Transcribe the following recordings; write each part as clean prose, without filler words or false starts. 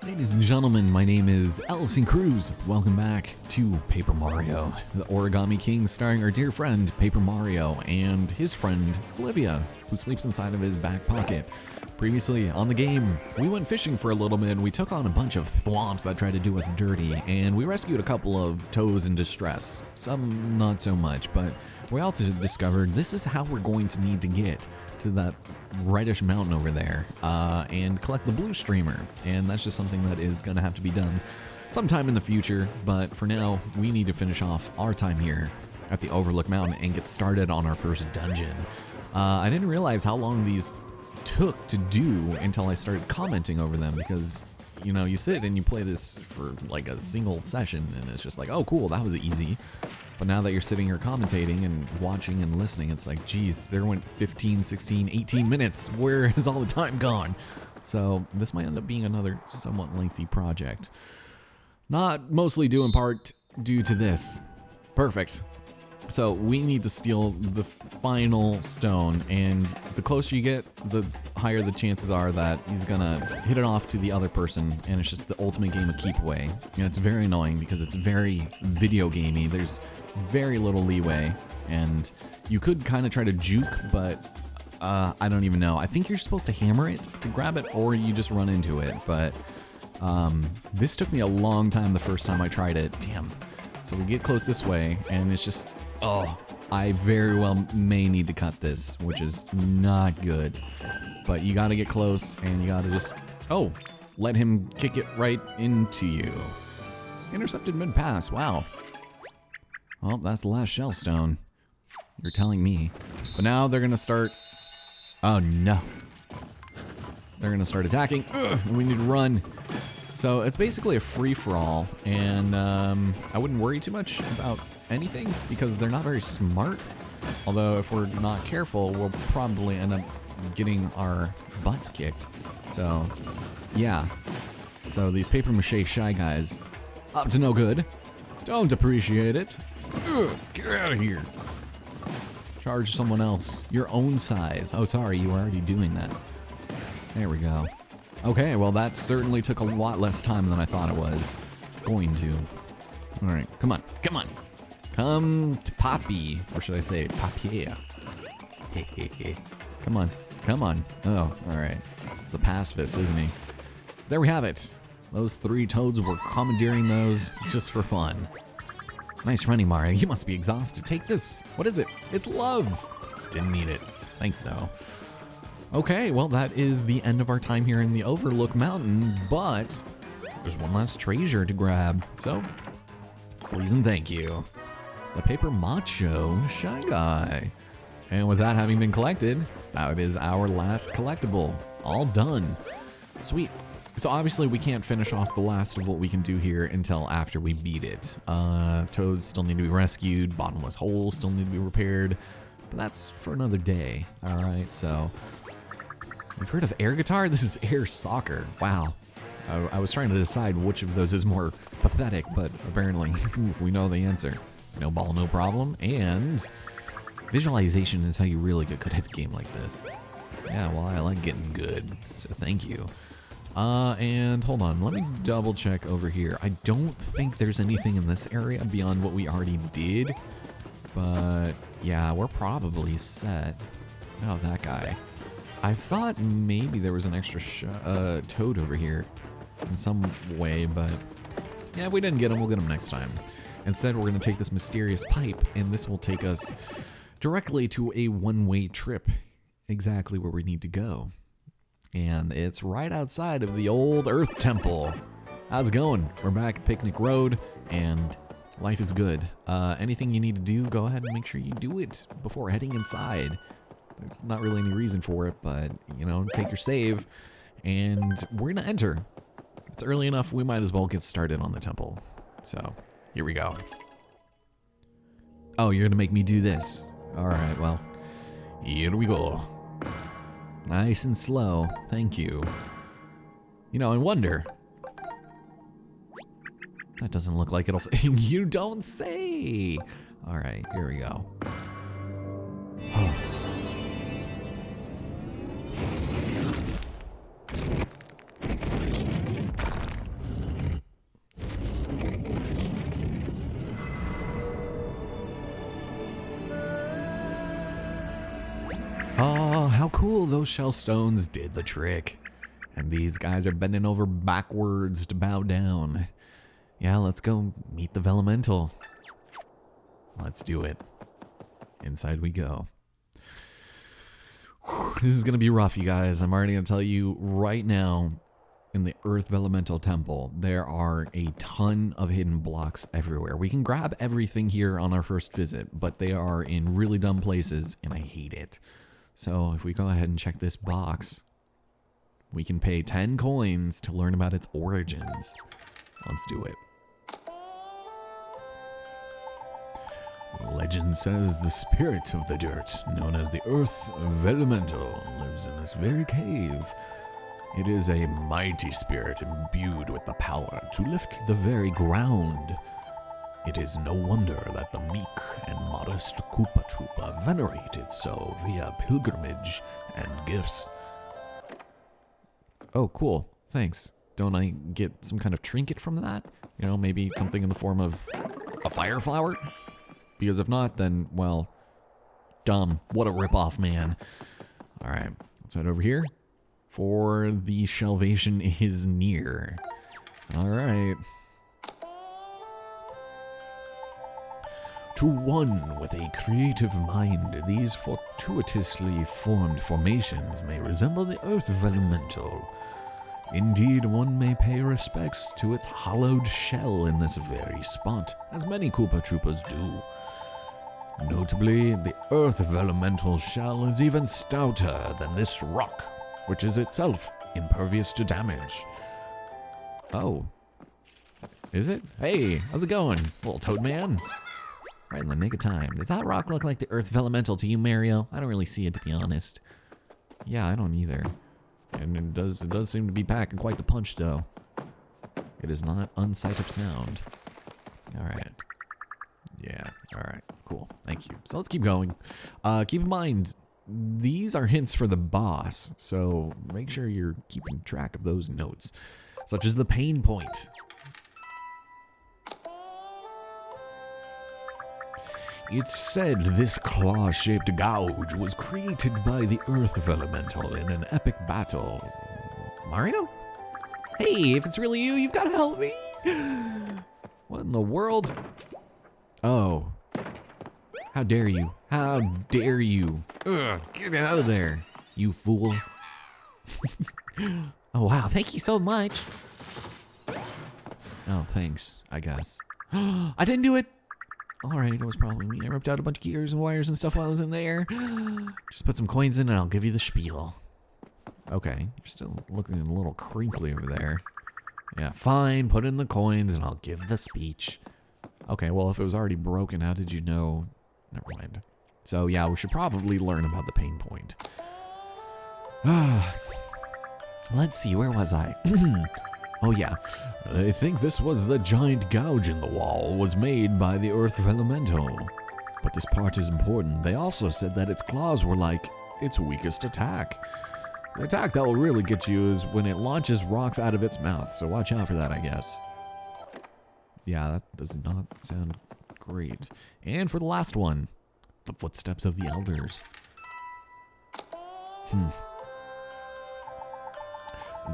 Ladies and gentlemen, my name is Ellison Cruz. Welcome back to Paper Mario, the Origami King, starring our dear friend Paper Mario and his friend Olivia, who sleeps inside of his back pocket. Previously on the game, we went fishing for a little bit and we took on a bunch of thwomps that tried to do us dirty, and we rescued a couple of toads in distress. Some not so much, but we also discovered this is how we're going to need to get to that reddish mountain over there and collect the blue streamer, and that's just something that is going to have to be done sometime in the future. But for now, we need to finish off our time here at the Overlook Mountain and get started on our first dungeon. I didn't realize how long these took to do until I started commenting over them, because you know, you sit and you play this for like a single session and it's just like, oh cool, that was easy. But now that you're sitting here commentating and watching and listening, it's like, geez, there went 15, 16, 18 minutes. Where is all the time gone? So this might end up being another somewhat lengthy project. Not mostly due in part due to this. Perfect. So we need to steal the final stone, and the closer you get, the higher the chances are that he's gonna hit it off to the other person, and it's just the ultimate game of keep away. And it's very annoying because it's very video gamey. There's very little leeway, and you could kind of try to juke, but I don't even know. I think you're supposed to hammer it to grab it, or you just run into it, but this took me a long time the first time I tried it. Damn. So we get close this way, and it's just, oh, I very well may need to cut this, which is not good. But you gotta get close, and you gotta just, oh, let him kick it right into you. Intercepted mid-pass, wow. Well, that's the last shell stone. You're telling me. But now they're gonna start, oh no. They're gonna start attacking. Ugh, we need to run. So it's basically a free-for-all, and I wouldn't worry too much about anything because they're not very smart. Although if we're not careful, we'll probably end up getting our butts kicked. So yeah. So these paper mache shy guys, up to no good. Don't appreciate it. Ugh, get out of here. Charge someone else your own size. Oh, sorry, you were already doing that. There we go. Okay, well that certainly took a lot less time than I thought it was going to. Alright, come on, come on. Come to Poppy, or should I say Papier. Come on, come on. Oh, alright. It's the pacifist, isn't he? There we have it. Those three toads were commandeering those just for fun. Nice running, Mario. You must be exhausted. Take this. What is it? It's love. Didn't need it. Thanks, though. Okay, well that is the end of our time here in the Overlook Mountain, but there's one last treasure to grab, so please and thank you. The Paper Macho Shy Guy. And with that having been collected, that is our last collectible. All done. Sweet. So obviously we can't finish off the last of what we can do here until after we beat it. Toads still need to be rescued, bottomless holes still need to be repaired, but that's for another day. Alright, so you've heard of air guitar? This is air soccer. Wow. I was trying to decide which of those is more pathetic, but apparently we know the answer. No ball, no problem, and visualization is how you really get good at a game like this. Yeah, well, I like getting good, so thank you. And hold on, let me double check over here. I don't think there's anything in this area beyond what we already did, but yeah, we're probably set. Oh, that guy. I thought maybe there was an extra toad over here in some way, but yeah, if we didn't get him, we'll get him next time. Instead, we're going to take this mysterious pipe, and this will take us directly to a one-way trip, exactly where we need to go. And it's right outside of the old Earth Temple. How's it going? We're back at Picnic Road, and life is good. Anything you need to do, go ahead and make sure you do it before heading inside. There's not really any reason for it, but, you know, take your save, and we're gonna enter. It's early enough, we might as well get started on the temple. So, here we go. Oh, you're gonna make me do this. Alright, well, here we go. Nice and slow, thank you. You know, and wonder. That doesn't look like it'll, you don't say! Alright, here we go. Oh. how cool, those shell stones did the trick. And these guys are bending over backwards to bow down. Yeah, let's go meet the Vellumental. Let's do it. Inside we go. Whew, this is gonna be rough, you guys. I'm already gonna tell you right now, in the Earth Vellumental Temple, there are a ton of hidden blocks everywhere. We can grab everything here on our first visit, but they are in really dumb places, and I hate it. So if we go ahead and check this box, we can pay 10 coins to learn about its origins. Let's do it. Legend says the spirit of the dirt, known as the Earth Vellumental, lives in this very cave. It is a mighty spirit imbued with the power to lift the very ground. It is no wonder that the meek and modest Koopa Troopa venerate it so via pilgrimage and gifts. Oh, cool. Thanks. Don't I get some kind of trinket from that? You know, maybe something in the form of a fire flower? Because if not, then, well, dumb. What a ripoff, man. Alright, let's head over here. For the Salvation is near. Alright. To one with a creative mind, these fortuitously formed formations may resemble the Earth Vellumental. Indeed, one may pay respects to its hollowed shell in this very spot, as many Koopa Troopas do. Notably, the Earth Vellumental shell is even stouter than this rock, which is itself impervious to damage. Oh. Is it? Hey, how's it going, little toad man? Right in the nick of time. Does that rock look like the Earth Vellumental to you, Mario? I don't really see it, to be honest. Yeah, I don't either. And it does seem to be packing quite the punch, though. It is not unsight of sound. Alright. Yeah, alright. Cool. Thank you. So let's keep going. Keep in mind, these are hints for the boss, so make sure you're keeping track of those notes, such as the pain point. It's said this claw-shaped gouge was created by the Earth Vellumental in an epic battle. Mario? Hey, if it's really you, you've got to help me! What in the world? Oh. How dare you? How dare you? Ugh, get out of there, you fool. Oh wow, thank you so much. Oh, thanks, I guess. I didn't do it! Alright, it was probably me. I ripped out a bunch of gears and wires and stuff while I was in there. Just put some coins in and I'll give you the spiel. Okay, you're still looking a little crinkly over there. Yeah, fine, put in the coins and I'll give the speech. Okay, well if it was already broken, how did you know? Never mind. So yeah, we should probably learn about the pain point. Let's see, where was I? Oh yeah, they think this was the giant gouge in the wall was made by the Earth Vellumental. But this part is important. They also said that its claws were like its weakest attack. The attack that will really get you is when it launches rocks out of its mouth, so watch out for that, I guess. Yeah, that does not sound great. And for the last one, the footsteps of the elders.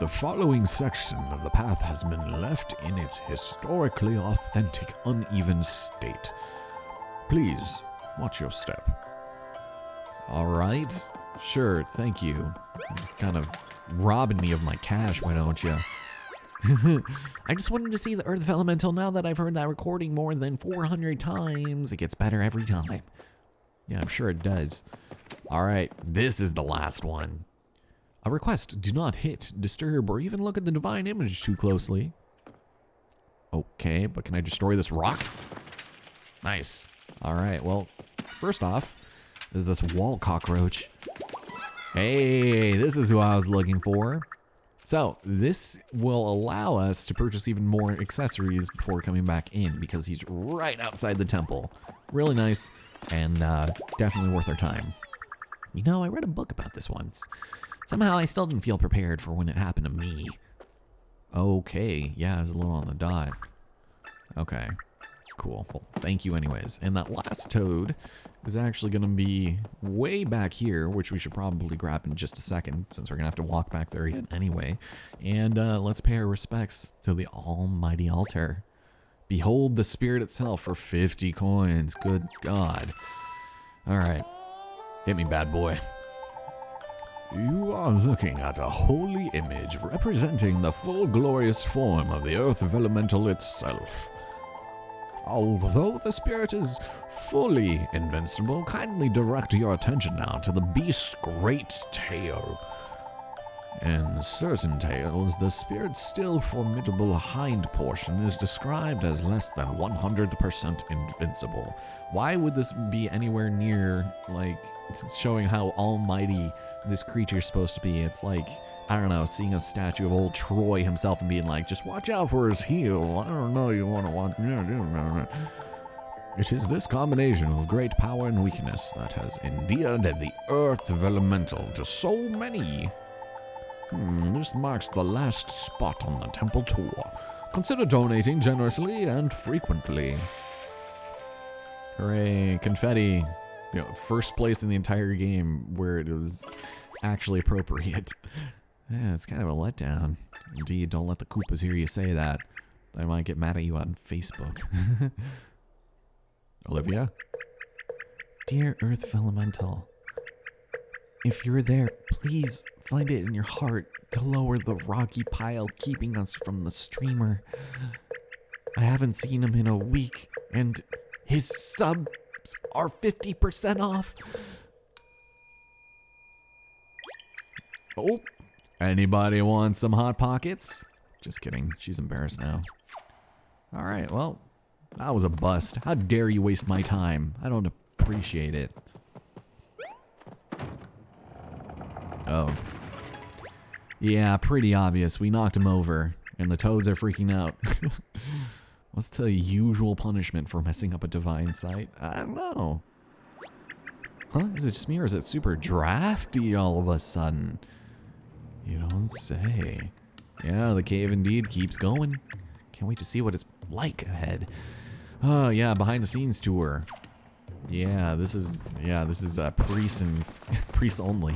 The following section of the path has been left in its historically authentic, uneven state. Please, watch your step. Alright, sure, thank you. You're just kind of robbing me of my cash, why don't you? I just wanted to see the Earth Vellumental. Now that I've heard that recording more than 400 times, it gets better every time. Yeah, I'm sure it does. Alright, this is the last one. A request, do not hit, disturb, or even look at the divine image too closely. Okay, but can I destroy this rock? Nice. Alright, well, first off, there's this wall cockroach. Hey, this is who I was looking for. So, this will allow us to purchase even more accessories before coming back in, because he's right outside the temple. Really nice, and definitely worth our time. You know, I read a book about this once. Somehow I still didn't feel prepared for when it happened to me. Okay, yeah, it's a little on the dot. Okay. Cool. Well, thank you anyways. And that last toad is actually going to be way back here, which we should probably grab in just a second, since we're going to have to walk back there again anyway. And let's pay our respects to the almighty altar. Behold the spirit itself for 50 coins. Good God. All right. Hit me, bad boy. You are looking at a holy image representing the full glorious form of the earth Vellumental itself. Although the spirit is fully invincible, kindly direct your attention now to the beast's great tail. In certain tales, the spirit's still formidable hind portion is described as less than 100% invincible. Why would this be anywhere near, like, showing how almighty this creature's supposed to be? It's like, I don't know, seeing a statue of old Troy himself and being like, just watch out for his heel. I don't know, you want to watch. It is this combination of great power and weakness that has endeared the earth Vellumental to so many. This marks the last spot on the temple tour. Consider donating generously and frequently. Hooray, confetti. You know, first place in the entire game where it was actually appropriate. Yeah, it's kind of a letdown. Indeed, don't let the Koopas hear you say that. They might get mad at you on Facebook. Olivia? Dear Earth Vellumental, if you're there, please find it in your heart to lower the rocky pile keeping us from the streamer. I haven't seen him in a week, and his subs are 50% off. Oh, anybody want some Hot Pockets? Just kidding, she's embarrassed now. Alright, well, that was a bust. How dare you waste my time? I don't appreciate it. Oh. Yeah, pretty obvious. We knocked him over, and the toads are freaking out. What's the usual punishment for messing up a divine site? I don't know. Huh? Is it just me, or is it super drafty all of a sudden? You don't say. Yeah, the cave indeed keeps going. Can't wait to see what it's like ahead. Oh yeah, behind the scenes tour. Yeah, this is priests and priests only.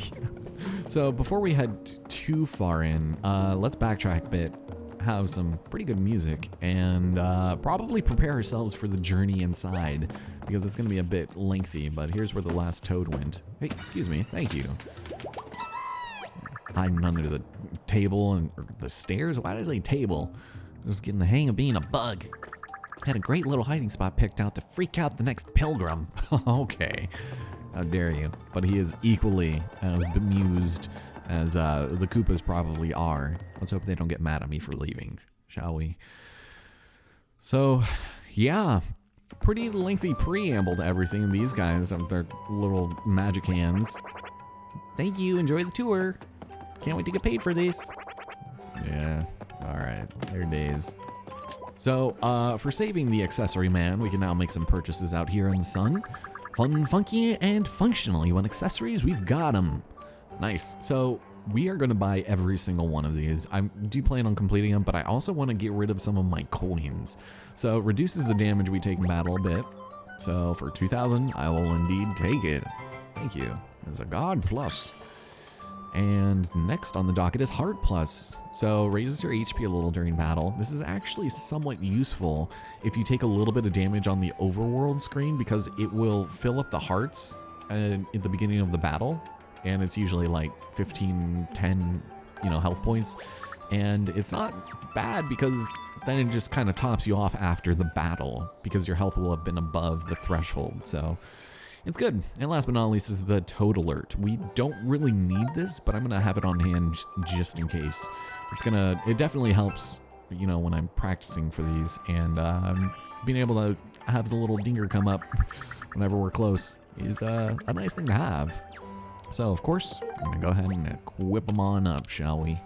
So before we head too far in, let's backtrack a bit, have some pretty good music, and probably prepare ourselves for the journey inside, because it's going to be a bit lengthy. But here's where the last toad went. Hey, excuse me, thank you. Hiding under the table and the stairs. Why did I say table? I was getting the hang of being a bug. Had a great little hiding spot picked out to freak out the next pilgrim. Okay, how dare you? But he is equally as bemused as the Koopas probably are. Let's hope they don't get mad at me for leaving, shall we? So, yeah, pretty lengthy preamble to everything. These guys have their little magic hands. Thank you, enjoy the tour. Can't wait to get paid for this. Yeah, alright, their days. So, for saving the accessory man, we can now make some purchases out here in the sun. Fun, funky, and functional. You want accessories? We've got them. Nice. So, we are going to buy every single one of these. I do plan on completing them, but I also want to get rid of some of my coins. So, it reduces the damage we take in battle a bit. So, for 2,000, I will indeed take it. Thank you. It's a God plus. And next on the docket is Heart Plus. So raises your HP a little during battle. This is actually somewhat useful if you take a little bit of damage on the overworld screen, because it will fill up the hearts at the beginning of the battle. And it's usually like 15, 10, health points. And it's not bad because then it just kind of tops you off after the battle because your health will have been above the threshold. So it's good. And last but not least is the Toad Alert. We don't really need this, but I'm going to have it on hand just in case. It definitely helps, when I'm practicing for these. And being able to have the little dinger come up whenever we're close is a nice thing to have. So, of course, I'm going to go ahead and equip them on up, shall we?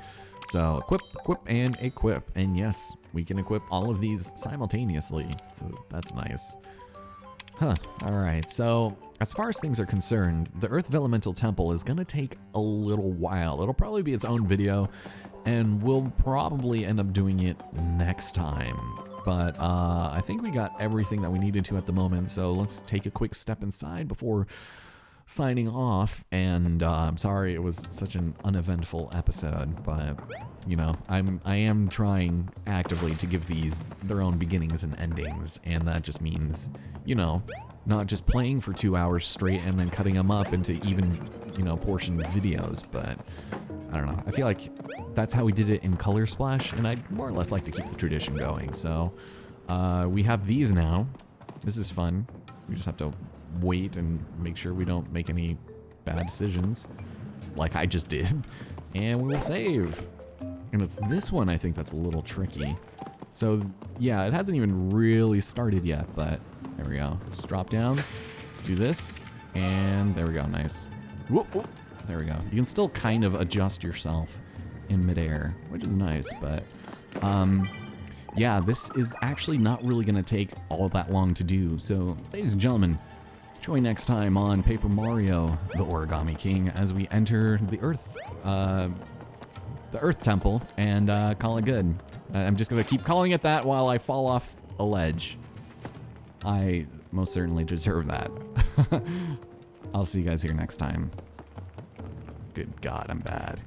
So, equip, and equip. And yes, we can equip all of these simultaneously. So, that's nice. Huh, alright, so as far as things are concerned, the Earth Vellumental Temple is going to take a little while. It'll probably be its own video, and we'll probably end up doing it next time. but I think we got everything that we needed to at the moment, so let's take a quick step inside before signing off. And I'm sorry it was such an uneventful episode, but you know, I am trying actively to give these their own beginnings and endings, and that just means, you know, not just playing for 2 hours straight and then cutting them up into even, you know, portioned videos. But I don't know, I feel like that's how we did it in Color Splash, and I'd more or less like to keep the tradition going. So we have these now. This is fun. We just have to wait and make sure we don't make any bad decisions like I just did, and we will save. And it's this one I think that's a little tricky. So yeah, it hasn't even really started yet, but there we go. Just drop down, do this, and there we go, nice. Whoop, whoop. There we go. You can still kind of adjust yourself in midair, which is nice, but yeah, this is actually not really gonna take all that long to do. So ladies and gentlemen, join next time on Paper Mario, the Origami King, as we enter the Earth Temple, and call it good. I'm just gonna keep calling it that while I fall off a ledge. I most certainly deserve that. I'll see you guys here next time. Good God, I'm bad.